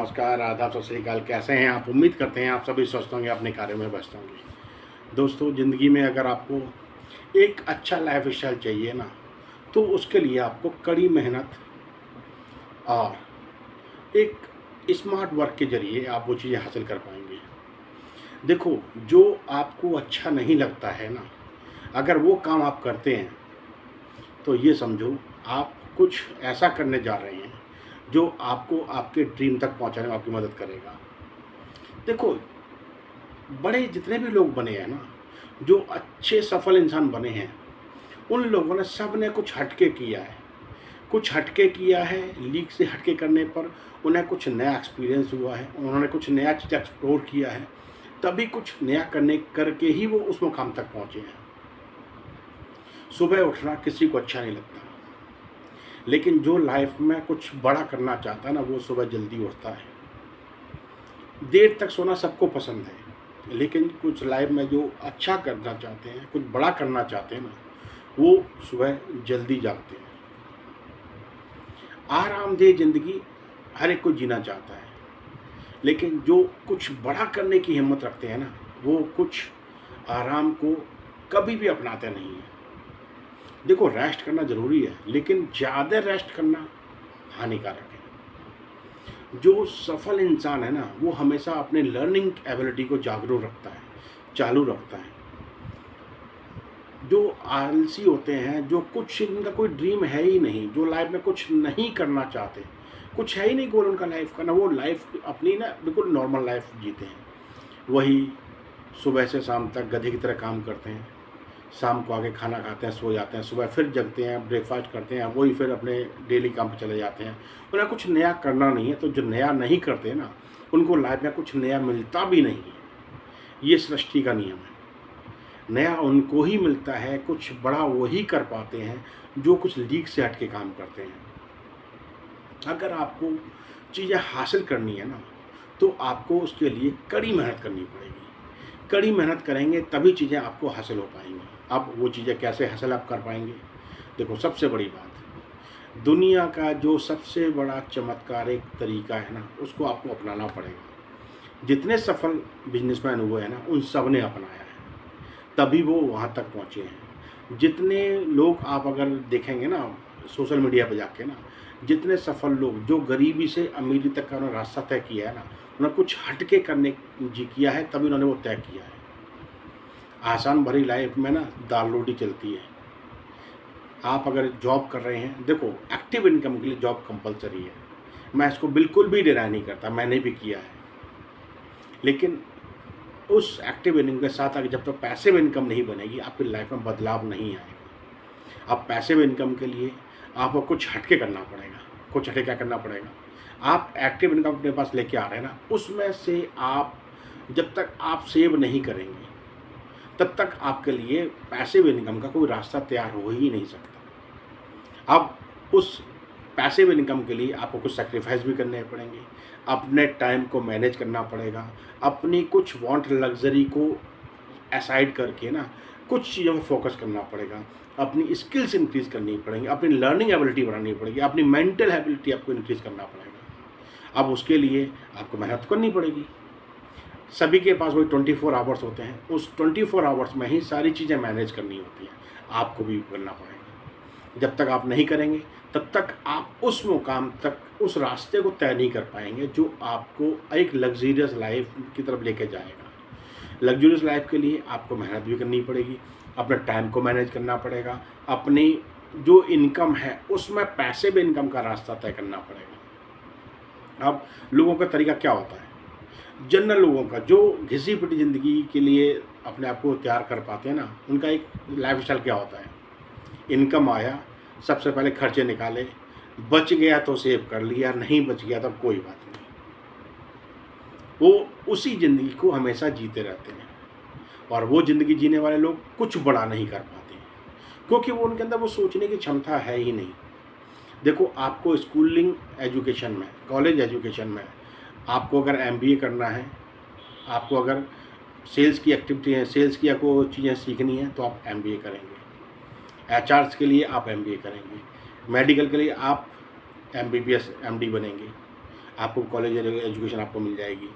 नमस्कार, आदाब, सत श्री अकाल। कैसे हैं आप? उम्मीद करते हैं आप सभी स्वस्थ होंगे, अपने कार्य में व्यस्त होंगे। दोस्तों, ज़िंदगी में अगर आपको एक अच्छा लाइफ स्टाइल चाहिए ना, तो उसके लिए आपको कड़ी मेहनत और एक स्मार्ट वर्क के ज़रिए आप वो चीज़ें हासिल कर पाएंगे। देखो, जो आपको अच्छा नहीं लगता है ना, अगर वो काम आप करते हैं तो ये समझो आप कुछ ऐसा करने जा रहे हैं जो आपको आपके ड्रीम तक पहुंचाने में आपकी मदद करेगा। देखो, बड़े जितने भी लोग बने हैं ना, जो अच्छे सफल इंसान बने हैं, उन लोगों ने सब ने कुछ हटके किया है। कुछ हटके किया है, लीक से हटके करने पर उन्हें कुछ नया एक्सपीरियंस हुआ है, उन्होंने कुछ नया चीज़ एक्सप्लोर किया है, तभी कुछ नया करने करके ही वो उस मुकाम तक पहुँचे हैं। सुबह उठना किसी को अच्छा नहीं लगता, लेकिन जो लाइफ में कुछ बड़ा करना चाहता है ना, वो सुबह जल्दी उठता है। देर तक सोना सबको पसंद है, लेकिन कुछ लाइफ में जो अच्छा करना चाहते हैं, कुछ बड़ा करना चाहते हैं ना, वो सुबह जल्दी जागते हैं। आरामदेह ज़िंदगी हर एक को जीना चाहता है, लेकिन जो कुछ बड़ा करने की हिम्मत रखते हैं ना, वो कुछ आराम को कभी भी अपनाते नहीं हैं। देखो, रेस्ट करना ज़रूरी है, लेकिन ज़्यादा रेस्ट करना हानिकारक है। जो सफल इंसान है ना, वो हमेशा अपने लर्निंग एबिलिटी को जागरूक रखता है, चालू रखता है। जो आलसी होते हैं, जो कुछ इनका कोई ड्रीम है ही नहीं, जो लाइफ में कुछ नहीं करना चाहते, कुछ है ही नहीं गोल उनका लाइफ का ना, वो लाइफ अपनी ना बिल्कुल नॉर्मल लाइफ जीते हैं। वही सुबह से शाम तक गधे की तरह काम करते हैं, शाम को आके खाना खाते हैं, सो जाते हैं, सुबह फिर जगते हैं, ब्रेकफास्ट करते हैं, वही फिर अपने डेली काम पे चले जाते हैं। उन्हें कुछ नया करना नहीं है, तो जो नया नहीं करते ना, उनको लाइफ में कुछ नया मिलता भी नहीं है। ये सृष्टि का नियम है। नया उनको ही मिलता है, कुछ बड़ा वही कर पाते हैं जो कुछ लीक से हट के काम करते हैं। अगर आपको चीज़ें हासिल करनी है ना, तो आपको उसके लिए कड़ी मेहनत करनी पड़ेगी। कड़ी मेहनत करेंगे तभी चीज़ें आपको हासिल हो पाएंगी। अब वो चीज़ें कैसे हासिल आप कर पाएंगे? देखो, सबसे बड़ी बात, दुनिया का जो सबसे बड़ा चमत्कारिक तरीका है ना, उसको आपको अपनाना पड़ेगा। जितने सफल बिजनेसमैन हुए हैं ना, उन सब ने अपनाया है, तभी वो वहाँ तक पहुँचे हैं। जितने लोग आप अगर देखेंगे ना सोशल मीडिया पे जाके ना, जितने सफल लोग जो गरीबी से अमीरी तक का उन्होंने रास्ता तय किया है ना, उन्होंने कुछ हटके करने जी किया है, तभी उन्होंने वो तय किया है। आसान भरी लाइफ में ना दाल रोटी चलती है। आप अगर जॉब कर रहे हैं, देखो, एक्टिव इनकम के लिए जॉब कंपलसरी है। मैं इसको बिल्कुल भी डिनाई नहीं करता, मैंने भी किया है। लेकिन उस एक्टिव इनकम के साथ आगे जब तक पैसिव इनकम नहीं बनेगी, आपकी लाइफ में बदलाव नहीं आएगा। अब पैसिव इनकम के लिए आपको कुछ हटके करना पड़ेगा। कुछ हटके क्या करना पड़ेगा? आप एक्टिव इनकम अपने पास लेके आ रहे हैं ना, उसमें से आप जब तक आप सेव नहीं करेंगे, तब तक आपके लिए पैसिव इनकम का कोई रास्ता तैयार हो ही नहीं सकता। अब उस पैसिव इनकम के लिए आपको कुछ सैक्रिफाइस भी करने पड़ेंगे, अपने टाइम को मैनेज करना पड़ेगा, अपनी कुछ वांट लग्जरी को असाइड करके ना कुछ चीज़ों पर फोकस करना पड़ेगा, अपनी स्किल्स इंक्रीज़ करनी पड़ेंगी, अपनी लर्निंग एबिलिटी बढ़ानी पड़ेगी, अपनी मेंटल एबिलिटी आपको इंक्रीज़ करना पड़ेगा। अब उसके लिए आपको मेहनत करनी पड़ेगी। सभी के पास वही 24 आवर्स होते हैं, उस 24 आवर्स में ही सारी चीज़ें मैनेज करनी होती हैं, आपको भी करना पड़ेगा। जब तक आप नहीं करेंगे, तब तक आप उस मुकाम तक, उस रास्ते को तय नहीं कर पाएंगे जो आपको एक लग्जरियस लाइफ की तरफ लेके जाएगा। लग्जरियस लाइफ के लिए आपको मेहनत भी करनी पड़ेगी, अपने टाइम को मैनेज करना पड़ेगा, अपनी जो इनकम है उसमें पैसिव इनकम का रास्ता तय करना पड़ेगा। अब लोगों का तरीका क्या होता है? जनरल लोगों का, जो घिसी पिटी ज़िंदगी के लिए अपने आप को तैयार कर पाते हैं ना, उनका एक लाइफ स्टाइल क्या होता है? इनकम आया, सबसे पहले खर्चे निकाले, बच गया तो सेव कर लिया, नहीं बच गया तो कोई बात नहीं। वो उसी ज़िंदगी को हमेशा जीते रहते हैं, और वो ज़िंदगी जीने वाले लोग कुछ बड़ा नहीं कर पाते, क्योंकि वो उनके अंदर वो सोचने की क्षमता है ही नहीं। देखो, आपको स्कूलिंग एजुकेशन में, कॉलेज एजुकेशन में आपको अगर एमबीए करना है, आपको अगर सेल्स की एक्टिविटी है, सेल्स की आपको चीज़ें सीखनी है, तो आप एमबीए करेंगे। एचआर्स के लिए आप एमबीए करेंगे। मेडिकल के लिए आप एमबीबीएस एमडी बनेंगे। आपको कॉलेज एजुकेशन आपको मिल जाएगी।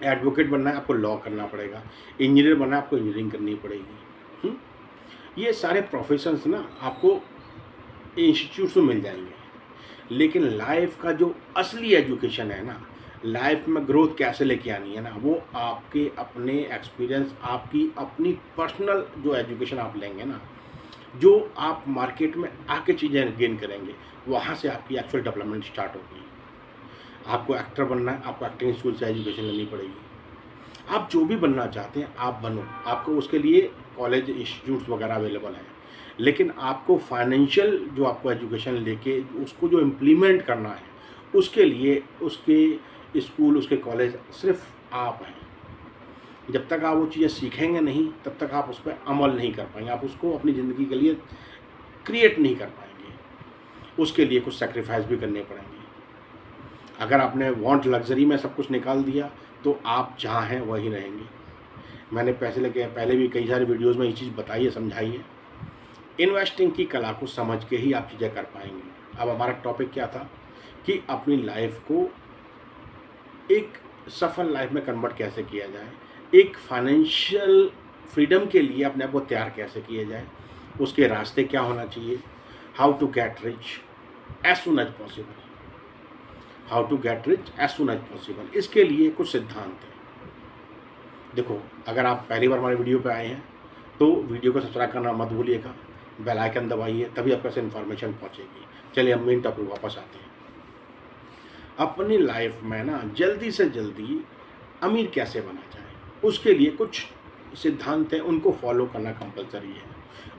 एडवोकेट बनना है आपको लॉ करना पड़ेगा, इंजीनियर बनना है आपको इंजीनियरिंग करनी पड़ेगी। ये सारे प्रोफेशंस ना आपको इंस्टीट्यूट से मिल जाएंगे। लेकिन लाइफ का जो असली एजुकेशन है ना, लाइफ में ग्रोथ कैसे लेके आनी है ना, वो आपके अपने एक्सपीरियंस, आपकी अपनी पर्सनल जो एजुकेशन आप लेंगे ना, जो आप मार्केट में आके चीज़ें गेन करेंगे, वहाँ से आपकी एक्चुअल डेवलपमेंट स्टार्ट होगी। आपको एक्टर बनना है, आपको एक्टिंग स्कूल से एजुकेशन लेनी पड़ेगी। आप जो भी बनना चाहते हैं आप बनो, आपको उसके लिए कॉलेज इंस्टीट्यूट्स वगैरह अवेलेबल हैं। लेकिन आपको फाइनेंशियल जो आपको एजुकेशन लेके उसको जो इम्प्लीमेंट करना है, उसके लिए उसके स्कूल, उसके कॉलेज सिर्फ आप हैं। जब तक आप वो चीज़ें सीखेंगे नहीं, तब तक आप उस पर अमल नहीं कर पाएंगे, आप उसको अपनी ज़िंदगी के लिए क्रिएट नहीं कर पाएंगे। उसके लिए कुछ सेक्रीफाइस भी करने पड़ेंगे। अगर आपने वांट लग्जरी में सब कुछ निकाल दिया तो आप जहाँ हैं वहीं रहेंगे। मैंने पैसे लेके पहले भी कई सारे वीडियोस में ये चीज़ बताई है, समझाई है। इन्वेस्टिंग की कला को समझ के ही आप चीज़ें कर पाएंगे। अब हमारा टॉपिक क्या था कि अपनी लाइफ को एक सफल लाइफ में कन्वर्ट कैसे किया जाए, एक फाइनेंशियल फ्रीडम के लिए अपने आप को तैयार कैसे किया जाए, उसके रास्ते क्या होना चाहिए, how to get rich as soon as possible, how to get rich as soon as possible. इसके लिए कुछ सिद्धांत हैं। देखो, अगर आप पहली बार हमारे वीडियो पे आए हैं तो वीडियो को सब्सक्राइब करना मत भूलिएगा, बेल आइकन दबाइए, तभी आपके पास इन्फॉर्मेशन पहुंचेगी। चलिए हम मेन टॉपिक वापस आते हैं। अपनी लाइफ में ना जल्दी से जल्दी अमीर कैसे बना जाए, उसके लिए कुछ सिद्धांत हैं, उनको फॉलो करना कंपलसरी है।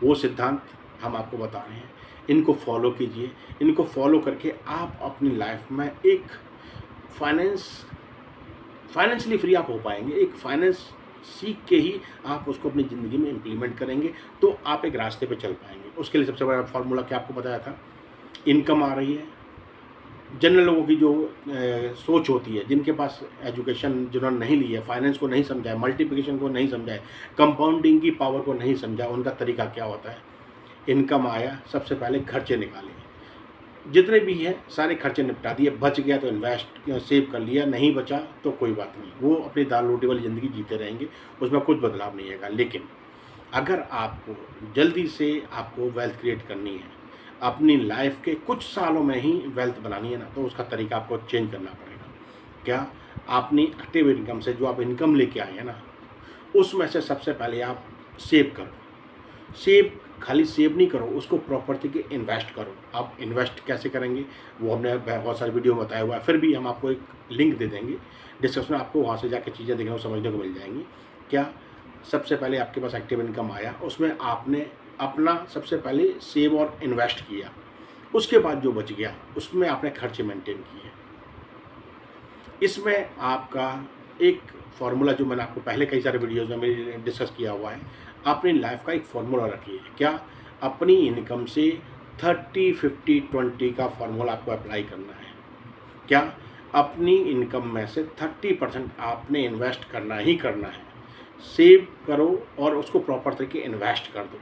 वो सिद्धांत हम आपको बता रहे हैं, इनको फॉलो कीजिए। इनको फॉलो करके आप अपनी लाइफ में एक फाइनेंशियली फ्री आप हो पाएंगे। एक फाइनेंस सीख के ही आप उसको अपनी ज़िंदगी में इम्प्लीमेंट करेंगे तो आप एक रास्ते पे चल पाएंगे। उसके लिए सबसे बड़ा फार्मूला क्या आपको बताया था, इनकम आ रही है। जनरल लोगों की जो सोच होती है, जिनके पास एजुकेशन जिन्होंने नहीं ली है, फाइनेंस को नहीं समझा है, मल्टीप्लिकेशन को नहीं समझा है, कंपाउंडिंग की पावर को नहीं समझा, उनका तरीका क्या होता है, इनकम आया सबसे पहले खर्चे निकाले, जितने भी हैं सारे खर्चे निपटा दिए, बच गया तो इन्वेस्ट सेव कर लिया, नहीं बचा तो कोई बात नहीं, वो अपनी दाल रोटी वाली ज़िंदगी जीते रहेंगे, उसमें कुछ बदलाव नहीं आएगा। लेकिन अगर आपको जल्दी से आपको वेल्थ क्रिएट करनी है, अपनी लाइफ के कुछ सालों में ही वेल्थ बनानी है ना, तो उसका तरीका आपको चेंज करना पड़ेगा। क्या, अपनी एक्टिव इनकम से जो आप इनकम लेके आए हैं ना, उसमें से सबसे पहले आप सेव करो। खाली सेव नहीं करो, उसको प्रॉपर तरीके इन्वेस्ट करो। आप इन्वेस्ट कैसे करेंगे वो हमने बहुत सारी वीडियो में बताया हुआ है, फिर भी हम आपको एक लिंक दे देंगे डिस्क्रिप्शन में, आपको वहाँ से जाकर चीज़ें देखने को समझने को मिल जाएंगी। क्या, सबसे पहले आपके पास एक्टिव इनकम आया, उसमें आपने अपना सबसे पहले सेव और इन्वेस्ट किया, उसके बाद जो बच गया उसमें आपने खर्चे मेंटेन किए। इसमें आपका एक फार्मूला जो मैंने आपको पहले कई सारे वीडियोज़ में मेरे डिस्कस किया हुआ है, अपनी लाइफ का एक फार्मूला रखिए। क्या, अपनी इनकम से 30-50-20 का फार्मूला आपको अप्लाई करना है। क्या, अपनी इनकम में से 30% आपने इन्वेस्ट करना ही करना है। सेव करो और उसको प्रॉपर तरीके इन्वेस्ट कर दो।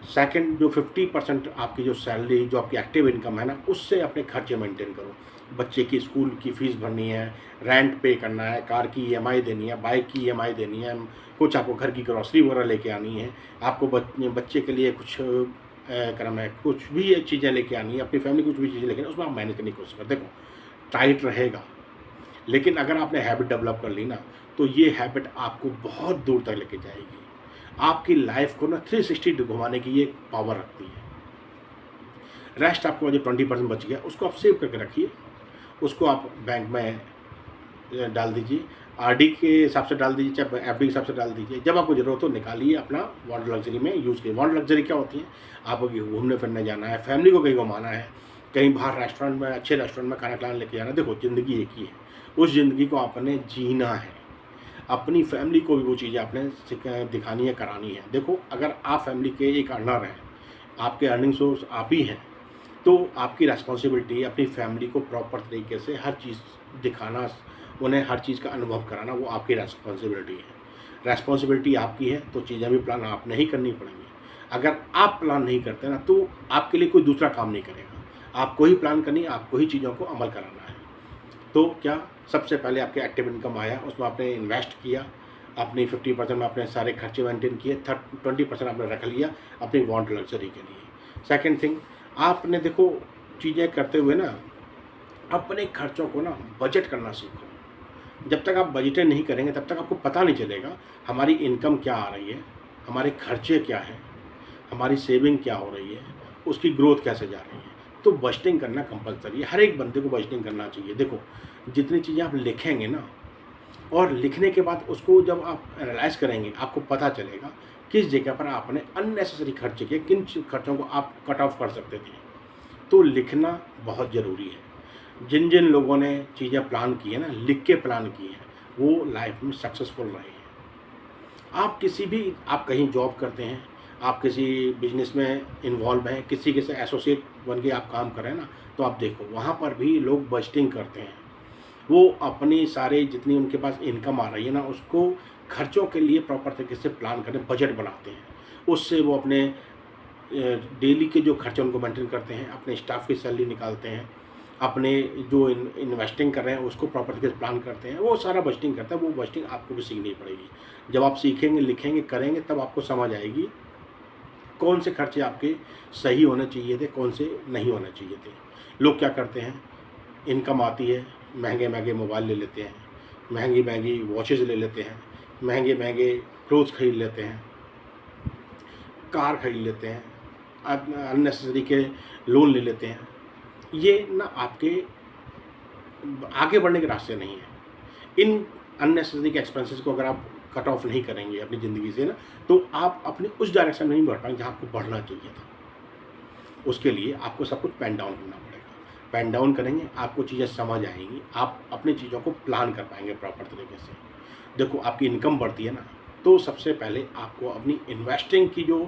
सेकंड, जो 50% आपकी जो सैलरी, जो आपकी एक्टिव इनकम है ना, उससे अपने खर्चे मेंटेन करो। बच्चे की स्कूल की फ़ीस भरनी है, रेंट पे करना है, कार की ईएमआई देनी है, बाइक की ईएमआई देनी है, कुछ आपको घर की ग्रॉसरी वगैरह लेके आनी है, आपको बच्चे के लिए कुछ क्रम है, कुछ भी चीज़ें लेके आनी है, अपनी फैमिली कुछ भी चीज़ें लेके, उसमें आप मैनेज करने की कोशिश करो। देखो, टाइट रहेगा, लेकिन अगर आपने हैबिट डेवलप कर ली ना, तो ये हैबिट आपको बहुत दूर तक लेके जाएगी। आपकी लाइफ को ना 360 घुमाने की ये पावर रखती है। रेस्ट आपको जो 20% बच गया उसको आप सेव करके रखिए, उसको आप बैंक में डाल दीजिए, आरडी के हिसाब से डाल दीजिए, चाहे एफडी के हिसाब से डाल दीजिए। जब आपको ज़रूरत हो निकालिए, अपना वांट लग्जरी में यूज़ कीजिए। वांट लग्जरी क्या होती है, आपको घूमने फिरने जाना है, फैमिली को कहीं घुमाना है, कहीं बाहर रेस्टोरेंट में, अच्छे रेस्टोरेंट में खाना खिलाने लेके जाना। देखो, ज़िंदगी एक ही है, उस ज़िंदगी को आपने जीना है। अपनी फैमिली को भी वो चीज़ें आपने दिखानी है, करानी है। देखो, अगर आप फैमिली के एक अर्नर हैं, आपके अर्निंग सोर्स आप ही हैं, तो आपकी रेस्पॉन्सिबिलिटी अपनी फैमिली को प्रॉपर तरीके से हर चीज़ दिखाना, उन्हें हर चीज़ का अनुभव कराना, वो आपकी रेस्पॉन्सिबिलिटी है। रेस्पॉन्सिबिलिटी आपकी है तो चीज़ें भी प्लान आपने ही करनी पड़ेंगी। अगर आप प्लान नहीं करते ना, तो आपके लिए कोई दूसरा काम नहीं करेगा। आपको ही प्लान करनी है, आपको ही चीज़ों को अमल कराना है। तो क्या, सबसे पहले आपके एक्टिव इनकम आया, उसमें आपने इन्वेस्ट किया, अपनी 50% में आपने सारे खर्चे मेंटेन किए, 20% आपने रख लिया अपनी वांट लग्जरी के लिए। सेकंड थिंग, आपने देखो चीज़ें करते हुए ना अपने खर्चों को ना बजट करना सीखो। जब तक आप बजटें नहीं करेंगे तब तक आपको पता नहीं चलेगा हमारी इनकम क्या आ रही है, हमारे खर्चे क्या हैं, हमारी सेविंग क्या हो रही है, उसकी ग्रोथ कैसे जा रही है। तो बजटिंग करना कंपलसरी है, हर एक बंदे को बजटिंग करना चाहिए। देखो जितनी चीज़ें आप लिखेंगे ना, और लिखने के बाद उसको जब आप एनालाइज करेंगे आपको पता चलेगा किस जगह पर आपने अननेसेसरी खर्च किए, किन खर्चों को आप कट ऑफ कर सकते थे। तो लिखना बहुत ज़रूरी है। जिन जिन लोगों ने चीज़ें प्लान की है ना, लिख के प्लान की है, वो लाइफ में सक्सेसफुल रहे हैं। आप कहीं जॉब करते हैं, आप किसी बिजनेस में इन्वॉल्व हैं, किसी के से एसोसिएट बन के आप काम कर रहे हैं ना, तो आप देखो वहाँ पर भी लोग बजटिंग करते हैं। वो अपनी सारे जितनी उनके पास इनकम आ रही है ना, उसको खर्चों के लिए प्रॉपर तरीके से प्लान करें, बजट बनाते हैं। उससे वो अपने डेली के जो खर्चे उनको मेंटेन करते हैं, अपने स्टाफ की सैलरी निकालते हैं, अपने जो इन्वेस्टिंग कर रहे हैं उसको प्रॉपर तरीके से प्लान करते हैं। वो सारा बजटिंग करता है। वो बजटिंग आपको भी सीखनी पड़ेगी। जब आप सीखेंगे, लिखेंगे, करेंगे, तब आपको समझ आएगी कौन से खर्चे आपके सही होने चाहिए थे, कौन से नहीं होने चाहिए थे। लोग क्या करते हैं, इनकम आती है, महंगे महंगे मोबाइल ले लेते हैं, महंगी महंगी वॉचेज़ ले लेते हैं, महंगे महंगे क्लोथ्स खरीद लेते हैं, कार खरीद लेते हैं, अननेसेसरी के लोन ले लेते हैं। ये ना आपके आगे बढ़ने के रास्ते नहीं है। इन अननेसेसरी के एक्सपेंसेस को अगर आप कट ऑफ नहीं करेंगे अपनी ज़िंदगी से ना, तो आप अपने उस डायरेक्शन में नहीं बढ़ पाएंगे जहाँ आपको बढ़ना चाहिए था। उसके लिए आपको सब कुछ पेन डाउन करना पड़ेगा। पेन डाउन करेंगे, आपको चीज़ें समझ आएंगी, आप अपनी चीज़ों को प्लान कर पाएंगे प्रॉपर तरीके से। देखो आपकी इनकम बढ़ती है ना, तो सबसे पहले आपको अपनी इन्वेस्टिंग की जो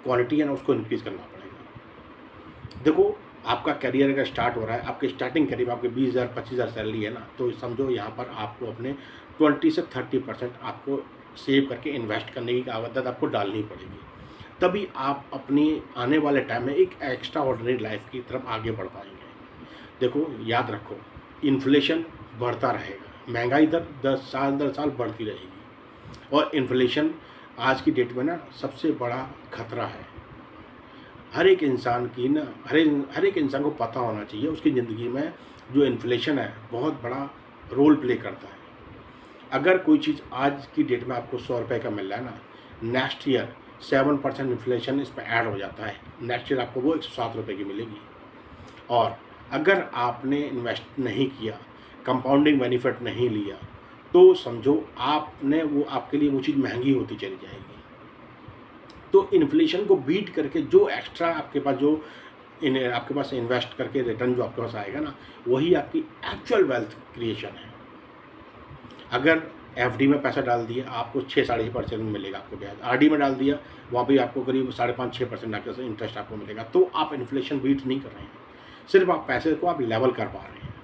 क्वालिटी है ना, उसको इंक्रीज़ करना पड़ेगा। देखो आपका करियर अगर स्टार्ट हो रहा है, आपके स्टार्टिंग करियर में आपके 20,000 25,000 सैलरी है ना, तो समझो यहाँ पर आपको अपने 20 से 30% आपको सेव करके इन्वेस्ट करने की आदत आपको डालनी पड़ेगी। तभी आप अपनी आने वाले टाइम में एक एक्स्ट्रा ऑर्डिनरी लाइफ की तरफ आगे बढ़ पाएंगे। देखो याद रखो, इन्फ्लेशन बढ़ता रहेगा, महंगाई दर 10 साल दर साल बढ़ती रहेगी, और इन्फ्लेशन आज की डेट में ना सबसे बड़ा खतरा है। हर एक इंसान की ना हर एक इंसान को पता होना चाहिए उसकी ज़िंदगी में जो इन्फ्लेशन है बहुत बड़ा रोल प्ले करता है। अगर कोई चीज़ आज की डेट में आपको 100 रुपये का मिल रहा है ना, नेक्स्ट ईयर 7% इन्फ्लेशन इस पर ऐड हो जाता है, नेक्स्ट ईयर आपको वो 107 रुपये की मिलेगी। और अगर आपने इन्वेस्ट नहीं किया, कंपाउंडिंग बेनिफिट नहीं लिया, तो समझो आपने वो आपके लिए वो चीज़ महंगी होती चली जाएगी। तो इन्फ्लेशन को बीट करके जो एक्स्ट्रा आपके पास आपके पास इन्वेस्ट करके रिटर्न जो आपके पास आएगा ना, वही आपकी एक्चुअल वेल्थ क्रिएशन है। अगर एफडी में पैसा डाल दिया, आपको 6-6.5% मिलेगा आपको ब्याज। आरडी में डाल दिया, वहाँ पे आपको करीब 5.5-6% आपके इंटरेस्ट आपको मिलेगा। तो आप इन्फ्लेशन बीट नहीं कर रहे हैं, सिर्फ आप पैसे को आप लेवल कर पा रहे हैं।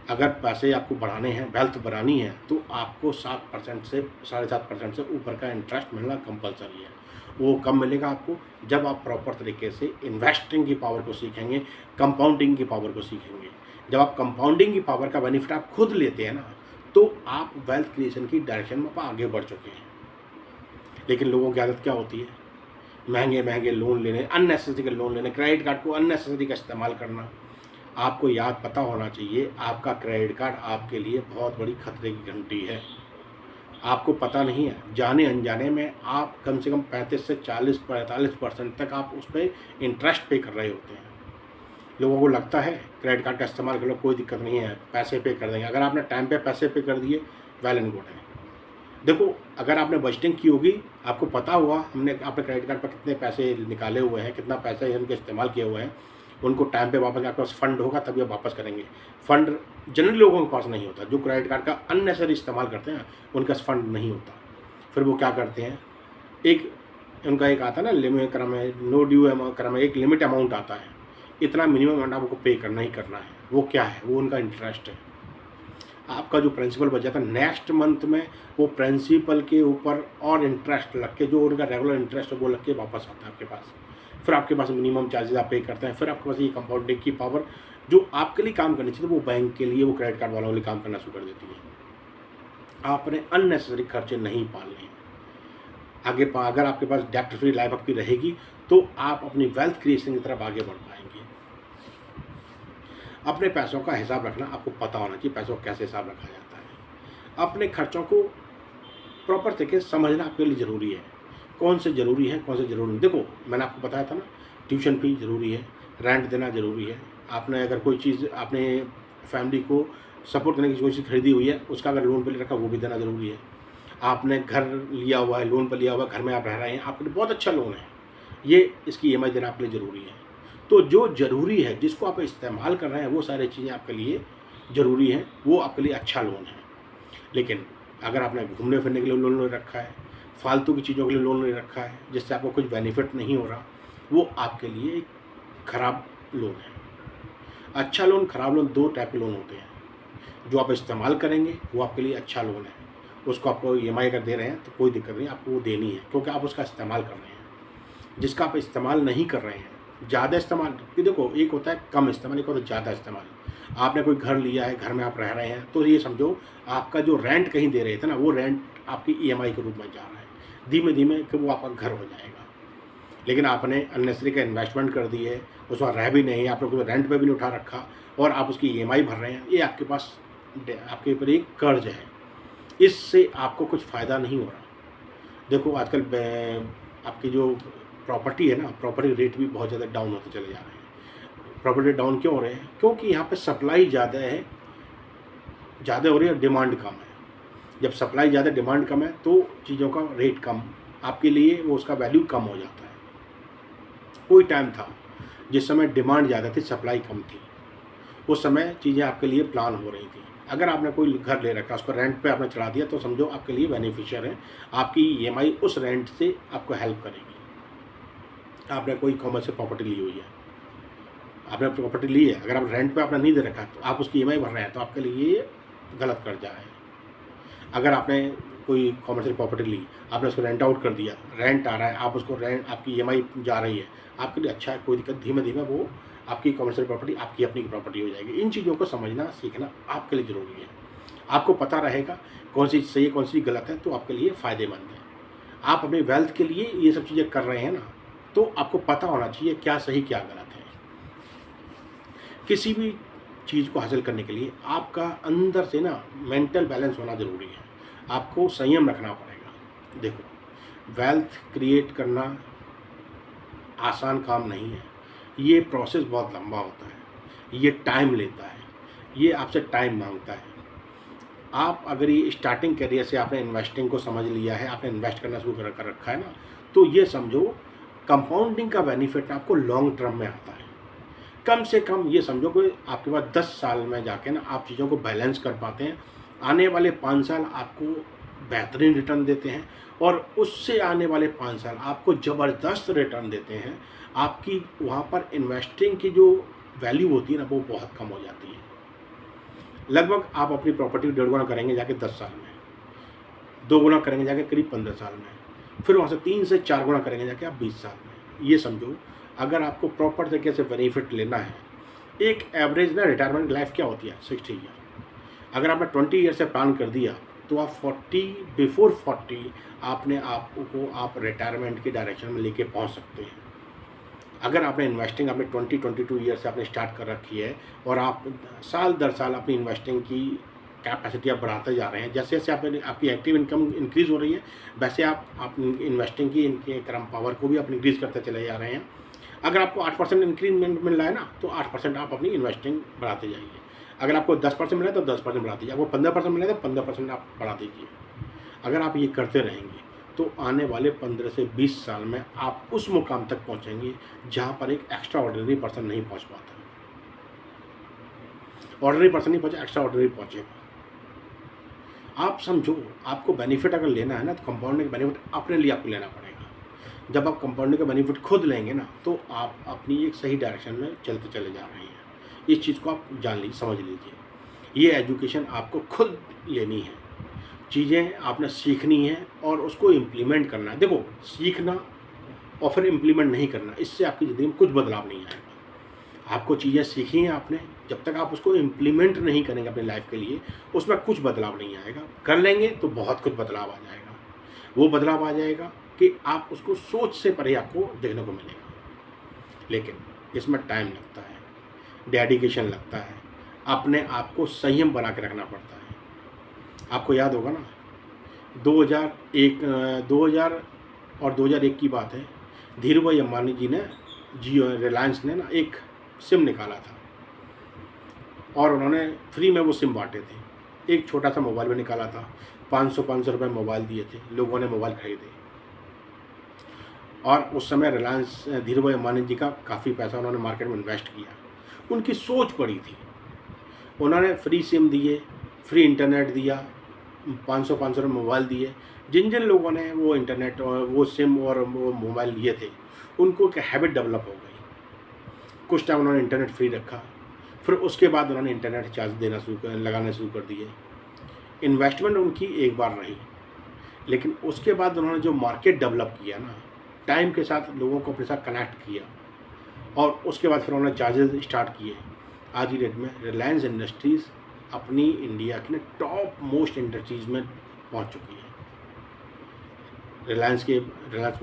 अगर पैसे आपको बढ़ाने हैं, वेल्थ बढ़ानी है, तो आपको 7% से 7.5% से ऊपर का इंटरेस्ट मिलना कंपलसरी है। वो कब मिलेगा आपको? जब आप प्रॉपर तरीके से इन्वेस्टिंग की पावर को सीखेंगे, कंपाउंडिंग की पावर को सीखेंगे। जब आप कंपाउंडिंग की पावर का बेनिफिट आप खुद लेते हैं ना, तो आप वेल्थ क्रिएशन की डायरेक्शन में आगे बढ़ चुके हैं। लेकिन लोगों की आदत क्या होती है? महंगे महंगे लोन लेने, अननेसेसरी के लोन लेने, क्रेडिट कार्ड को अननेसेसरी का इस्तेमाल करना। आपको याद पता होना चाहिए, आपका क्रेडिट कार्ड आपके लिए बहुत बड़ी खतरे की घंटी है। आपको पता नहीं है, जाने अनजाने में आप कम से कम 35 से 40-45% तक आप उस पर इंटरेस्ट पे कर रहे होते हैं। लोगों को लगता है क्रेडिट कार्ड का इस्तेमाल कर लो, कोई दिक्कत नहीं है, पैसे पे कर देंगे। अगर आपने टाइम पे पैसे पे कर दिए, वेल एंड गुड है। देखो अगर आपने बजटिंग की होगी, आपको पता हुआ आपने क्रेडिट कार्ड पर कितने पैसे निकाले हुए हैं, कितना पैसा उनके इस्तेमाल किए हुए हैं, उनको टाइम पे वापस, आपके पास फंड होगा तभी आप वापस करेंगे। फंड जनरली लोगों के पास नहीं होता। जो क्रेडिट कार्ड का अननेसेसरी इस्तेमाल करते हैं उनके पास फंड नहीं होता। फिर वो क्या करते हैं, उनका एक आता है ना लिमिट क्रम है, नो ड्यू क्रम है, एक लिमिट अमाउंट आता है, इतना मिनिमम अमाउंट आपको पे करना ही करना है। वो क्या है? वो उनका इंटरेस्ट है। आपका जो प्रिंसिपल बच जाता है, नेक्स्ट मंथ में वो प्रिंसिपल के ऊपर और इंटरेस्ट लग के, जो उनका रेगुलर इंटरेस्ट है वो लग के वापस आता है आपके पास। फिर आपके पास मिनिमम चार्जेस आप पे करते हैं। फिर आपके पास ये कंपाउंडिंग की पावर जो आपके लिए काम करनी चाहिए वो बैंक के लिए, वो क्रेडिट कार्ड वालों के लिए काम करना शुरू कर देती है। आपने अननेसेसरी खर्चे नहीं पालने हैं। अगर आपके पास डेब्ट फ्री लाइफ आपकी रहेगी तो आप अपनी वेल्थ क्रिएशन की तरफ आगे बढ़ पाएंगे। अपने पैसों का हिसाब रखना आपको पता होना चाहिए, पैसों का कैसे हिसाब रखा जाता है। अपने खर्चों को प्रॉपर तरीके से समझना आपके लिए ज़रूरी है, कौन से ज़रूरी है कौन से ज़रूरी नहीं। देखो मैंने आपको बताया था ना, ट्यूशन फी ज़रूरी है, रेंट देना ज़रूरी है। आपने अगर कोई चीज़ आपने फैमिली को सपोर्ट करने की कोई चीज़ खरीदी हुई है, उसका अगर लोन पे ले रखा वो भी देना ज़रूरी है। आपने घर लिया हुआ है, लोन पर लिया हुआ है, घर में आप रह रहे हैं, आपके लिए बहुत अच्छा लोन है, ये इसकी ईएमआई देना आपके लिए ज़रूरी है। तो जो ज़रूरी है, जिसको आप इस्तेमाल कर रहे हैं, वो सारी चीज़ें आपके लिए ज़रूरी हैं, वो आपके लिए अच्छा लोन है। लेकिन अगर आपने घूमने फिरने के लिए लोन ले रखा है, फालतू की चीज़ों के लिए लोन ले रखा है, जिससे आपको कुछ बेनिफिट नहीं हो रहा, वो आपके लिए एक खराब लोन है। अच्छा लोन, खराब लोन, दो टाइप के लोन होते हैं। जो आप इस्तेमाल करेंगे वो आपके लिए अच्छा लोन है, उसको आपको ईएमआई अगर दे रहे हैं तो कोई दिक्कत नहीं, आपको वो देनी है क्योंकि आप उसका इस्तेमाल कर रहे हैं। जिसका आप इस्तेमाल नहीं कर रहे हैं, ज़्यादा इस्तेमाल, कि देखो एक होता है कम इस्तेमाल, एक होता है ज़्यादा इस्तेमाल। आपने कोई घर लिया है, घर में आप रह रहे हैं, तो ये समझो आपका जो रेंट कहीं दे रहे थे ना, वो रेंट आपकी ईएमआई के रूप में जा रहा है, धीमे धीमे कि वो आपका घर हो जाएगा। लेकिन आपने अननेसेसरी का इन्वेस्टमेंट कर दी है, उसमें रह भी नहीं, आपने कोई रेंट पे भी नहीं उठा रखा और आप उसकी ईएमआई भर रहे हैं, ये आपके पास आपके ऊपर एक कर्ज है, इससे आपको कुछ फ़ायदा नहीं हो रहा। देखो आजकल आपकी जो प्रॉपर्टी है ना, प्रॉपर्टी रेट भी बहुत ज़्यादा डाउन होते चले जा रहे हैं। प्रॉपर्टी डाउन क्यों हो रहे हैं? क्योंकि यहाँ पे सप्लाई ज़्यादा है, ज़्यादा हो रही है, डिमांड कम है। जब सप्लाई ज़्यादा डिमांड कम है तो चीज़ों का रेट कम, आपके लिए वो उसका वैल्यू कम हो जाता है। कोई टाइम था जिस समय डिमांड ज़्यादा थी, सप्लाई कम थी, उस समय चीज़ें आपके लिए प्लान हो रही थी। अगर आपने कोई घर ले रखा, उस पर रेंट पे आपने चढ़ा दिया, तो समझो आपके लिए बेनिफिशियर है, आपकी ईएमआई उस रेंट से आपको हेल्प करेगी। आपने कोई कॉमर्शियल प्रॉपर्टी ली हुई है, आपने प्रॉपर्टी ली है, अगर आप रेंट पे आपने नहीं दे रखा तो आप उसकी ईएमआई भर रहे हैं, तो आपके लिए ये गलत कर्जा है। अगर आपने कोई कॉमर्शियल प्रॉपर्टी ली, आपने उसको रेंट आउट कर दिया, रेंट आ रहा है, आप उसको रेंट, आपकी ईएमआई जा रही है, आपके लिए अच्छा है, कोई दिक्कत, धीमे धीमे वो आपकी कॉमर्शियल प्रॉपर्टी आपकी अपनी प्रॉपर्टी हो जाएगी। इन चीज़ों को समझना सीखना आपके लिए ज़रूरी है। आपको पता रहेगा कौन सी सही है कौन सी गलत है, तो आपके लिए फ़ायदेमंद है। आप अपने वेल्थ के लिए ये सब चीज़ें कर रहे हैं ना, तो आपको पता होना चाहिए क्या सही क्या गलत है। किसी भी चीज़ को हासिल करने के लिए आपका अंदर से ना मेंटल बैलेंस होना ज़रूरी है, आपको संयम रखना पड़ेगा। देखो वेल्थ क्रिएट करना आसान काम नहीं है, ये प्रोसेस बहुत लंबा होता है, ये टाइम लेता है, ये आपसे टाइम मांगता है। आप अगर ये स्टार्टिंग करियर से आपने इन्वेस्टिंग को समझ लिया है, आपने इन्वेस्ट करना शुरू कर रखा है ना, तो ये समझो कंपाउंडिंग का बेनिफिट आपको लॉन्ग टर्म में आता है। कम से कम ये समझो कि आपके पास 10 साल में जाके ना आप चीज़ों को बैलेंस कर पाते हैं, आने वाले 5 साल आपको बेहतरीन रिटर्न देते हैं और उससे आने वाले 5 साल आपको ज़बरदस्त रिटर्न देते हैं। आपकी वहाँ पर इन्वेस्टिंग की जो वैल्यू होती है ना, वो बहुत कम हो जाती है। लगभग आप अपनी प्रॉपर्टी 1.5 गुना करेंगे जाके 10 साल में, 2 गुना करेंगे जाके करीब 15 साल में, फिर वहाँ से 3 से 4 गुना करेंगे जाके आप 20 साल में। ये समझो अगर आपको प्रॉपर तरीके से बेनिफिट लेना है, एक एवरेज ना रिटायरमेंट लाइफ क्या होती है 60 ईयर। अगर आपने 20 ईयर से प्लान कर दिया तो आप 40 बिफोर 40 आपने आपको आप रिटायरमेंट की डायरेक्शन में लेके पहुंच सकते हैं। अगर आपने इन्वेस्टिंग आपने 22 ईयर से आपने स्टार्ट कर रखी है और आप साल दर साल अपनी इन्वेस्टिंग की कैपेसिटी आप बढ़ाते जा रहे हैं, जैसे जैसे आपकी एक्टिव इनकम इंक्रीज़ हो रही है, वैसे आप इन्वेस्टिंग की इनके क्रम पावर को भी आप इंक्रीज़ करते चले जा रहे हैं। अगर आपको 8% इंक्रीजमेंट मिल रहा है ना, तो 8% आप अपनी इन्वेस्टिंग बढ़ाते जाइए। अगर आपको 10% मिला है तो 10% बढ़ा दीजिए, आपको 15% मिला है तो 15% आप बढ़ा दीजिए। अगर आप ये करते रहेंगे तो आने वाले 15 से 20 साल में आप उस मुकाम तक पहुंचेंगे जहां पर एक एक्स्ट्रा ऑर्डिनरी पर्सन नहीं पहुंच पाता। ऑर्डिनरी पर्सन नहीं पहुंचा, एक्स्ट्रा ऑर्डिनरी पहुंचेगा। आप समझो, आपको बेनिफिट अगर लेना है ना, तो कंपाउंडिंग का बेनिफिट अपने लिए आपको लेना पड़ेगा। जब आप कंपाउंडिंग का बेनिफिट खुद लेंगे ना, तो आप अपनी एक सही डायरेक्शन में चलते चले जा रहे हैं। इस चीज़ को आप जान लीजिए, समझ लीजिए। ये एजुकेशन आपको खुद लेनी है, चीज़ें आपने सीखनी है और उसको इम्प्लीमेंट करना है। देखो सीखना और फिर इम्प्लीमेंट नहीं करना, इससे आपकी ज़िंदगी में कुछ बदलाव नहीं आएगा। आपको चीज़ें सीखी हैं आपने, जब तक आप उसको इम्प्लीमेंट नहीं करेंगे अपनी लाइफ के लिए, उसमें कुछ बदलाव नहीं आएगा। कर लेंगे तो बहुत कुछ बदलाव आ जाएगा। वो बदलाव आ जाएगा कि आप उसको सोच से परे आपको देखने को मिलेगा। लेकिन इसमें टाइम लगता है, डेडिकेशन लगता है, अपने आप को संयम बना के रखना पड़ता है। आपको याद होगा ना, 2000 और 2001 की बात है, धीरूभाई अंबानी जी ने, जियो रिलायंस ने ना एक सिम निकाला था और उन्होंने फ्री में वो सिम बांटे थे। एक छोटा सा मोबाइल भी निकाला था, 500 रुपये मोबाइल दिए थे, लोगों ने मोबाइल खरीदे। और उस समय रिलायंस, धीरूभाई अंबानी जी का काफ़ी पैसा उन्होंने मार्केट में इन्वेस्ट किया। उनकी सोच बड़ी थी, उन्होंने फ्री सिम दिए, फ्री इंटरनेट दिया, 500 रुपये मोबाइल दिए। जिन जिन लोगों ने वो इंटरनेट और वो सिम और वो मोबाइल लिए थे, उनको एक हैबिट डेवलप हो गई। कुछ टाइम उन्होंने इंटरनेट फ्री रखा, फिर उसके बाद उन्होंने इंटरनेट चार्ज लगाने शुरू कर दिए। इन्वेस्टमेंट उनकी एक बार रही, लेकिन उसके बाद उन्होंने जो मार्केट डेवलप किया ना, टाइम के साथ लोगों को अपने साथ कनेक्ट किया, और उसके बाद फिर उन्होंने चार्जेस स्टार्ट किए। आज की डेट में रिलायंस इंडस्ट्रीज़ अपनी इंडिया की टॉप मोस्ट इंडस्ट्रीज़ में पहुंच चुकी है। रिलायंस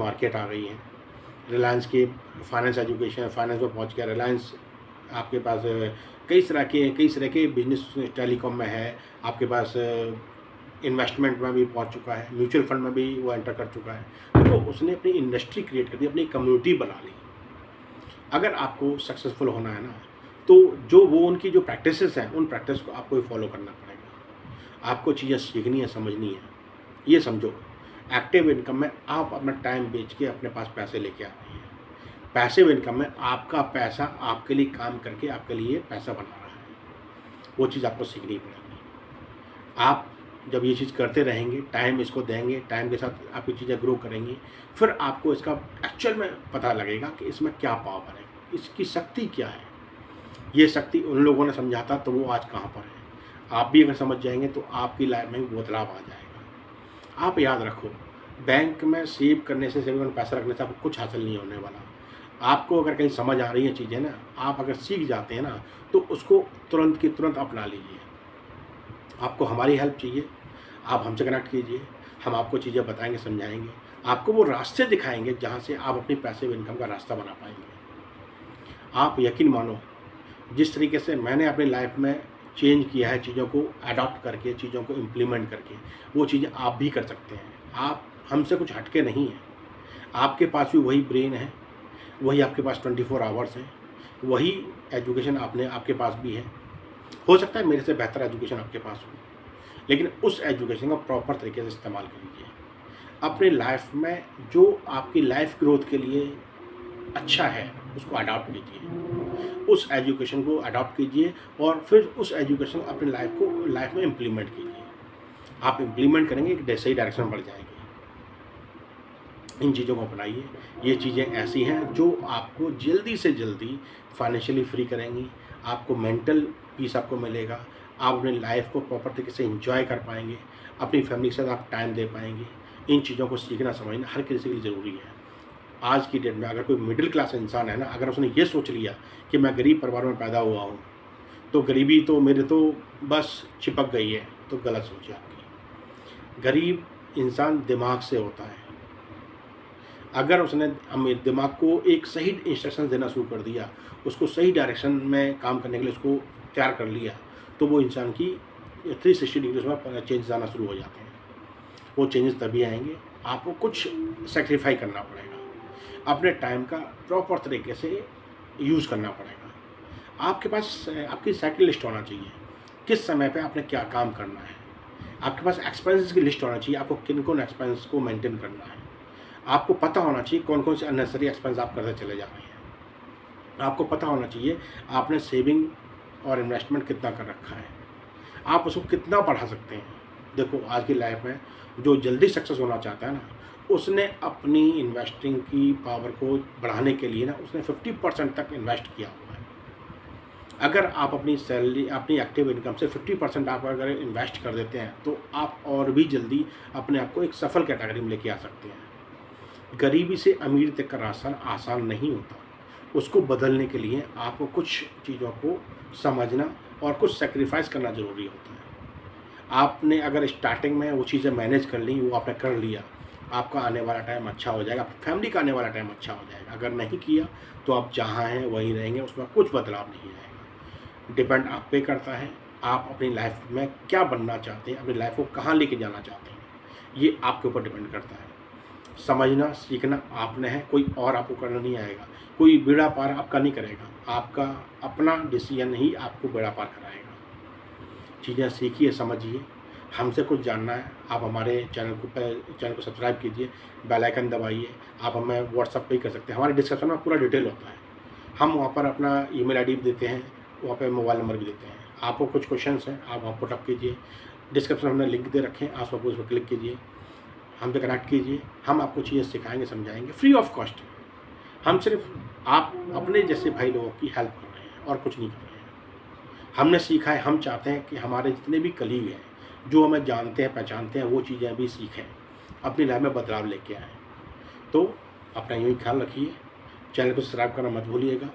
मार्केट आ गई है, रिलायंस के फाइनेंस एजुकेशन, फाइनेंस में पहुंच गया। रिलायंस आपके पास कई तरह के बिजनेस टेलीकॉम में है, आपके पास इन्वेस्टमेंट में भी पहुंच चुका है, म्यूचुअल फंड में भी वो एंटर कर चुका है। तो उसने अपनी इंडस्ट्री क्रिएट कर दी, अपनी कम्युनिटी बना ली। अगर आपको सक्सेसफुल होना है ना, तो जो वो उनकी जो प्रैक्टिसेस हैं, उन प्रैक्टिस को आपको फॉलो करना पड़ेगा। आपको चीज़ें सीखनी है, समझनी है। ये समझो, एक्टिव इनकम में आप अपना टाइम बेच के अपने पास पैसे लेके आ रहे हैं। पैसिव इनकम में आपका पैसा आपके लिए काम करके आपके लिए पैसा बना रहा है। वो चीज़ आपको सीखनी पड़ेगी। आप जब ये चीज़ करते रहेंगे, टाइम इसको देंगे, टाइम के साथ आपकी चीज़ें ग्रो करेंगी, फिर आपको इसका एक्चुअल में पता लगेगा कि इसमें क्या पावर है, इसकी शक्ति क्या है। ये शक्ति उन लोगों ने समझा था, तो वो आज कहाँ पर है। आप भी अगर समझ जाएंगे तो आपकी लाइफ में भी बदलाव आ जाएगा। आप याद रखो, बैंक में सेव करने से, सेविंग में पैसा रखने से आपको कुछ हासिल नहीं होने वाला। आपको अगर कहीं समझ आ रही हैं चीज़ें ना, आप अगर सीख जाते हैं ना, तो उसको तुरंत की तुरंत अपना लीजिए। आपको हमारी हेल्प चाहिए, आप हमसे कनेक्ट कीजिए, हम आपको चीज़ें बताएंगे, समझाएंगे, आपको वो रास्ते दिखाएंगे जहाँ से आप अपनी पैसिव इनकम का रास्ता बना पाएंगे। आप यकीन मानो, जिस तरीके से मैंने अपनी लाइफ में चेंज किया है, चीज़ों को अडॉप्ट करके, चीज़ों को इम्प्लीमेंट करके, वो चीज़ें आप भी कर सकते हैं। आप हमसे कुछ हटके नहीं हैं। आपके पास भी वही ब्रेन है, वही आपके पास 24 आवर्स हैं, वही एजुकेशन आपके पास भी है। हो सकता है मेरे से बेहतर एजुकेशन आपके पास हो, लेकिन उस एजुकेशन का प्रॉपर तरीके से इस्तेमाल कीजिए। अपने लाइफ में जो आपकी लाइफ ग्रोथ के लिए अच्छा है, उसको अडॉप्ट कीजिए, उस एजुकेशन को अडॉप्ट कीजिए, और फिर उस एजुकेशन को अपनी लाइफ में इम्प्लीमेंट कीजिए। आप इम्प्लीमेंट करेंगे, एक सही डायरेक्शन बढ़ जाएंगे। इन चीज़ों को अपनाइए। ये चीज़ें ऐसी हैं जो आपको जल्दी से जल्दी फाइनेंशियली फ्री करेंगी। आपको मेंटल पीस आपको मिलेगा, आप अपनी लाइफ को प्रॉपर तरीके से एंजॉय कर पाएंगे, अपनी फैमिली के साथ आप टाइम दे पाएंगे। इन चीज़ों को सीखना समझना हर किसी के लिए ज़रूरी है। आज की डेट में अगर कोई मिडिल क्लास इंसान है ना, अगर उसने ये सोच लिया कि मैं गरीब परिवार में पैदा हुआ हूँ, तो गरीबी तो मेरे तो बस चिपक गई है, तो गलत सोच है आपकी। गरीब इंसान दिमाग से होता है। अगर उसने दिमाग को एक सही इंस्ट्रक्शन देना शुरू कर दिया, उसको सही डायरेक्शन में काम करने के लिए उसको तैयार कर लिया, तो वो इंसान की 360 डिग्री में चेंजेस आना शुरू हो जाते हैं। वो चेंजेस तभी आएंगे, आपको कुछ सेक्रीफाई करना पड़ेगा, अपने टाइम का प्रॉपर तरीके से यूज़ करना पड़ेगा। आपके पास आपकी साइकिल लिस्ट होना चाहिए, किस समय पे आपने क्या काम करना है। आपके पास एक्सपेंसेस की लिस्ट होना चाहिए, आपको किन कौन एक्सपेंस को मेंटेन करना है। आपको पता होना चाहिए कौन कौन से अननेसेसरी एक्सपेंस आप करते चले जा रहे हैं। आपको पता होना चाहिए आपने सेविंग और इन्वेस्टमेंट कितना कर रखा है, आप उसको कितना बढ़ा सकते हैं। देखो, आज की लाइफ में जो जल्दी सक्सेस होना चाहता है ना, उसने अपनी इन्वेस्टिंग की पावर को बढ़ाने के लिए ना, उसने 50% तक इन्वेस्ट किया हुआ है। अगर आप अपनी सैलरी, अपनी एक्टिव इनकम से 50% आप अगर इन्वेस्ट कर देते हैं, तो आप और भी जल्दी अपने आप को एक सफल कैटेगरी में लेके आ सकते हैं। गरीबी से अमीर तक का रास्ता आसान नहीं होता, उसको बदलने के लिए आपको कुछ चीज़ों को समझना और कुछ सैक्रिफाइस करना ज़रूरी होता है। आपने अगर स्टार्टिंग में वो चीज़ें मैनेज कर ली, वो आपने कर लिया, आपका आने वाला टाइम अच्छा हो जाएगा, फैमिली का आने वाला टाइम अच्छा हो जाएगा। अगर नहीं किया तो आप जहाँ हैं वहीं रहेंगे, उसमें कुछ बदलाव नहीं आएगा। डिपेंड आप पे करता है, आप अपनी लाइफ में क्या बनना चाहते हैं, अपनी लाइफ को कहाँ लेके जाना चाहते हैं, ये आपके ऊपर डिपेंड करता है। समझना सीखना आपने है, कोई और आपको करना नहीं आएगा, कोई बेड़ा पार आपका नहीं करेगा, आपका अपना डिसीजन ही आपको बेड़ा पार कराएगा। चीज़ें सीखिए, समझिए। हमसे कुछ जानना है, आप हमारे चैनल को सब्सक्राइब कीजिए, बेल आइकन दबाइए। आप हमें व्हाट्सएप पे ही कर सकते हैं, हमारे डिस्क्रिप्शन में पूरा डिटेल होता है। हम वहाँ पर अपना ईमेल आईडी भी देते हैं, वहाँ पे मोबाइल नंबर भी देते हैं। आपको कुछ क्वेश्चंस हैं, आप वहाँ पुटअप कीजिए, डिस्क्रिप्शन में हमने लिंक दे रखे हैं, आप सबको उस पर क्लिक कीजिए, हमसे कनेक्ट कीजिए। हम आपको चीज़ें सिखाएंगे, समझाएंगे, फ्री ऑफ कॉस्ट। हम सिर्फ आप अपने जैसे भाई लोगों की हेल्प कर रहे हैं और कुछ नहीं कर रहे हैं। हमने सीखा है, हम चाहते हैं कि हमारे जितने भी कलीग हैं, जो हमें जानते हैं पहचानते हैं, वो चीज़ें भी सीखें, अपनी लाइफ में बदलाव लेके आएँ। तो अपना यूँ ही ख्याल रखिए, चैनल को सब्सक्राइब करना मत भूलिएगा।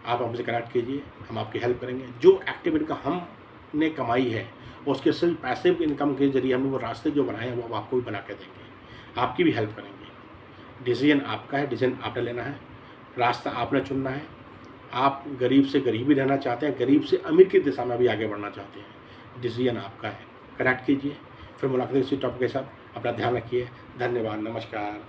आप हमसे कनेक्ट कीजिए, हम आपकी हेल्प करेंगे। जो एक्टिव इनकम हमने कमाई है, उसके सिर्फ पैसिव इनकम के जरिए हमने वो रास्ते जो बनाए हैं, वो आपको भी बना के देंगे, आपकी भी हेल्प करेंगे। डिसीजन आपका है, डिसीजन आपने लेना है, रास्ता आपने चुनना है। आप गरीब से गरीबी रहना चाहते हैं, गरीब से अमीर की दिशा में भी आगे बढ़ना चाहते हैं, डिसीजन आपका है। कनेक्ट कीजिए, फिर मुलाकात इसी टॉपिक के साथ। अपना ध्यान रखिए। धन्यवाद, नमस्कार।